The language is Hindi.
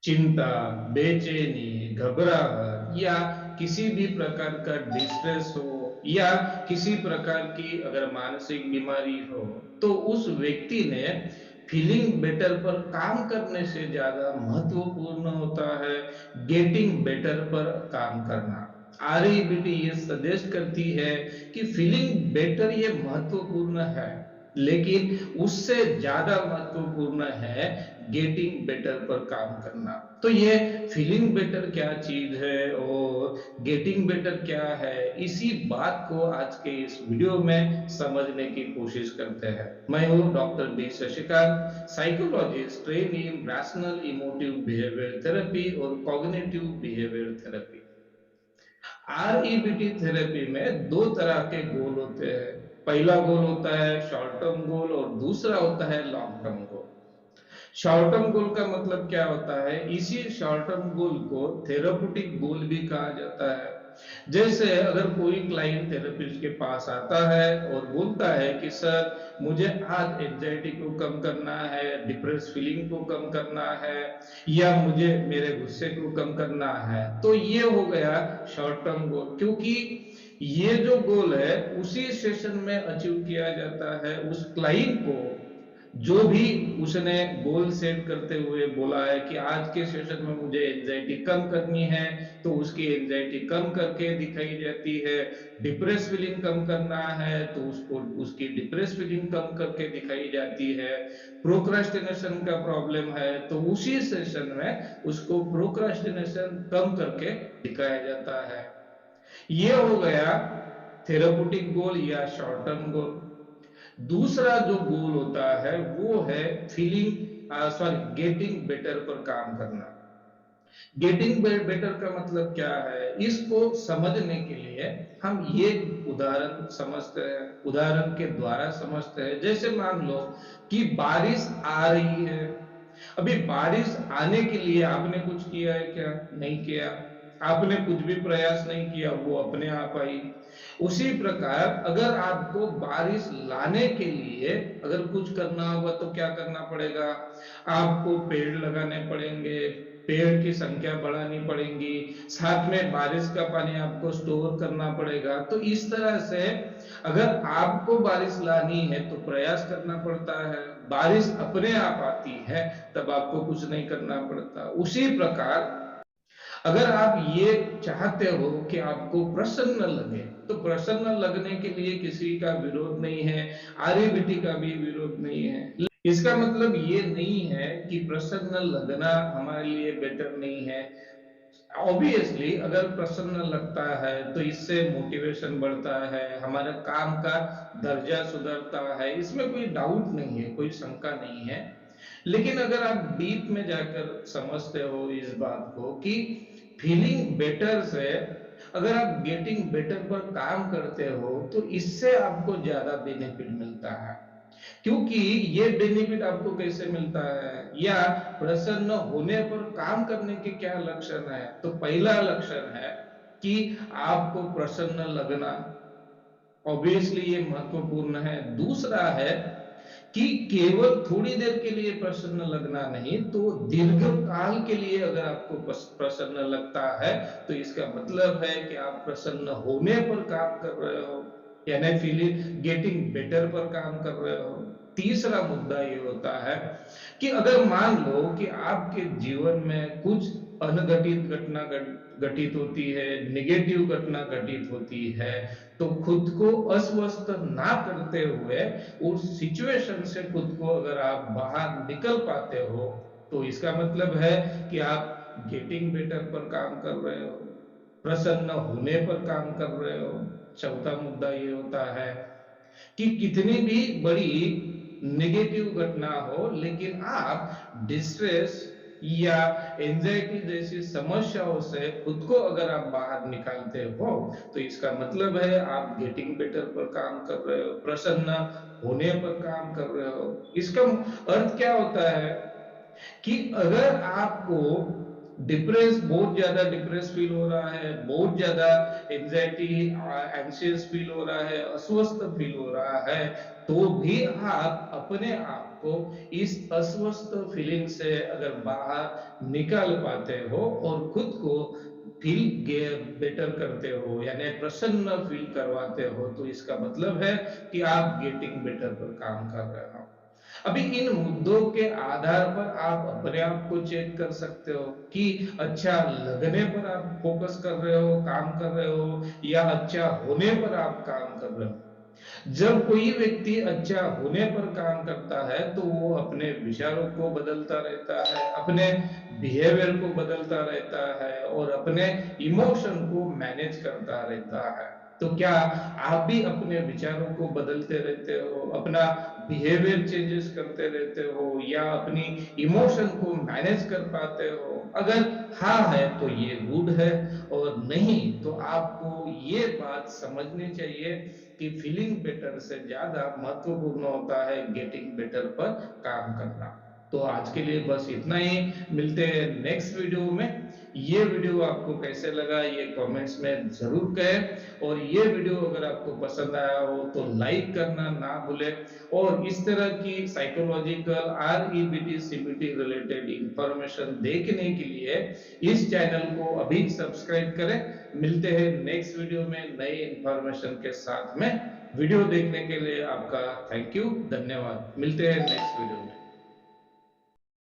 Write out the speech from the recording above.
चिंता, बेचैनी, घबराहट या किसी भी प्रकार का डिस्ट्रेस हो या किसी प्रकार की अगर मानसिक बीमारी हो, तो उस व्यक्ति ने फीलिंग बेटर पर काम करने से ज़्यादा महत्वपूर्ण होता है गेटिंग बेटर पर काम करना। आरईबीटी ये सजेस्ट करती है कि फीलिंग बेटर ये महत्वपूर्ण है, लेकिन उससे ज़्यादा महत्वपूर्ण है गेटिंग बेटर पर काम करना। तो ये फीलिंग बेटर क्या चीज है और गेटिंग बेटर क्या है, इसी बात को आज के इस वीडियो में समझने की कोशिश करते हैं। मैं हूँ doctor B Shashikant, psychologist train in rational emotive behaviour therapy और cognitive behaviour therapy. REBT therapy में दो तरह के गोल होते हैं। पहला गोल होता है शॉर्ट टर्म गोल और दूसरा होता है long term goal. Short term goal का मतलब क्या होता है? इसी शॉर्ट टर्म गोल को थेराप्यूटिक गोल भी कहा जाता है। जैसे अगर कोई क्लाइंट थेरेपिस्ट के पास आता है और बोलता है कि सर मुझे आज एंजाइटी को कम करना है, डिप्रेस फीलिंग को कम करना है या मुझे मेरे गुस्से को कम करना है, तो ये हो गया शॉर्ट टर्म गोल। क्योंकि ये जो गोल है उसी सेशन में अचीव किया जाता है। उस क्लाइंट को जो भी उसने गोल सेट करते हुए बोला है कि आज के सेशन में मुझे एंजाइटी कम करनी है, तो उसकी एंजाइटी कम करके दिखाई जाती है। डिप्रेस फीलिंग कम करना है तो उसको उसकी डिप्रेस फीलिंग कम करके दिखाई जाती है। प्रोक्रास्टिनेशन का प्रॉब्लम है तो उसी सेशन में उसको प्रोक्रास्टिनेशन कम करके दिखाया जाता है। ये हो गया थेराप्यूटिक गोल या शॉर्ट टर्म गोल। दूसरा जो गोल होता है वो है फीलिंग सॉरी गेटिंग बेटर पर काम करना। गेटिंग बेटर का मतलब क्या है, इसको समझने के लिए हम ये उदाहरण समझते हैं, उदाहरण के द्वारा समझते हैं। जैसे मान लो कि बारिश आ रही है। अभी बारिश आने के लिए आपने कुछ किया है क्या? नहीं किया। आपने कुछ भी प्रयास नहीं किया, वो अपने आप आई। उसी प्रकार अगर आपको बारिश लाने के लिए अगर कुछ करना होगा तो क्या करना पड़ेगा? आपको पेड़ लगाने पड़ेंगे, पेड़ की संख्या बढ़ानी पड़ेगी, साथ में बारिश का पानी आपको स्टोर करना पड़ेगा। तो इस तरह से अगर आपको बारिश लानी है तो प्रयास करना पड़ता है। बारिश अपने आप आती है, तब आपको कुछ नहीं करना पड़ता। उसी प्रकार अगर आप ये चाहते हो कि आपको प्रसन्न लगे, तो प्रसन्न लगने के लिए किसी का विरोध नहीं है, आर्यभट्टी का भी विरोध नहीं है। इसका मतलब ये नहीं है कि प्रसन्न लगना हमारे लिए बेटर नहीं है। ऑब्वियसली अगर प्रसन्न लगता है तो इससे मोटिवेशन बढ़ता है, हमारे काम का दर्जा सुधरता है, इसमें कोई डाउट नहीं है, कोई शंका नहीं है। लेकिन अगर आप डीप में जाकर समझते हो इस बात को कि फीलिंग बेटर से अगर आप गेटिंग बेटर पर काम करते हो तो इससे आपको ज्यादा बेनिफिट मिलता है। क्योंकि ये बेनिफिट आपको कैसे मिलता है या प्रसन्न होने पर काम करने के क्या लक्षण है? तो पहला लक्षण है कि आपको प्रसन्न लगना। ऑब्वियसली ये महत्वपूर्ण है। दूसरा है कि केवल थोड़ी देर के लिए प्रसन्न लगना नहीं, तो दीर्घ काल के लिए अगर आपको प्रसन्न लगता है तो इसका मतलब है कि आप प्रसन्न होने पर काम कर रहे हो, यानी फीलिंग गेटिंग बेटर पर काम कर रहे हो। तीसरा मुद्दा ये होता है कि अगर मान लो कि आपके जीवन में कुछ अनघटित घटना घटित होती है, निगेटिव घटना घटित होती है, तो खुद को अस्वस्थ ना करते हुए उस सिचुएशन से खुद को अगर आप बाहर निकल पाते हो, तो इसका मतलब है कि आप गेटिंग बेटर पर काम कर रहे हो, प्रसन्न होने पर काम कर रहे हो। चौथा मुद्दा ये होता है कि कितनी भी बड़ी नेगेटिव घटना हो, लेकिन आप डिस्ट्रेस या एंजाइटी जैसी समस्याओं से खुद को अगर आप बाहर निकालते हो, तो इसका मतलब है आप गेटिंग बेटर पर काम कर रहे हो, प्रसन्न होने पर काम कर रहे हो। इसका अर्थ क्या होता है कि अगर आपको डिप्रेस बहुत ज्यादा डिप्रेस फील हो रहा है, बहुत ज्यादा एंजाइटी एंशियस फील हो रहा है, अस्वस्थ फील हो रहा है, तो भी आप अपने आप को इस अस्वस्थ फीलिंग से अगर बाहर निकाल पाते हो और खुद को फील बेटर करते हो यानी प्रसन्न फील करवाते हो, तो इसका मतलब है कि आप गेटिंग बेटर पर काम कर रहे हो। अभी इन मुद्दों के आधार पर आप अपने आप को चेक कर सकते हो कि अच्छा लगने पर आप फोकस कर रहे हो, काम कर रहे हो, या अच्छा होने पर आप काम कर रहे हो। जब कोई व्यक्ति अच्छा होने पर काम करता है तो वो अपने विचारों को बदलता रहता है, अपने बिहेवियर को बदलता रहता है और अपने इमोशन को मैनेज करता रहता है। तो क्या आप भी अपने विचारों को बदलते रहते हो, अपना बिहेवियर चेंजेस करते रहते हो, या अपनी इमोशन को मैनेज कर पाते हो? अगर हाँ है तो ये गुड है, और नहीं तो आपको ये बात समझनी चाहिए कि फीलिंग बेटर से ज्यादा महत्वपूर्ण होता है गेटिंग बेटर पर काम करना। तो आज के लिए बस इतना ही, मिलते हैं नेक्स्ट वीडियो में। ये वीडियो आपको कैसे लगा ये कमेंट्स में जरूर कहें, और ये वीडियो अगर आपको पसंद आया हो तो लाइक करना ना भूले, और इस तरह की psychological REBT CBT related information देखने के लिए इस चैनल को अभी सब्सक्राइब करें। मिलते हैं नेक्स्ट वीडियो में नई इंफॉर्मेशन के साथ में। वीडियो देखने के लिए आपका थैंक यू, धन्यवाद। मिलते हैं नेक्स्ट वीडियो में।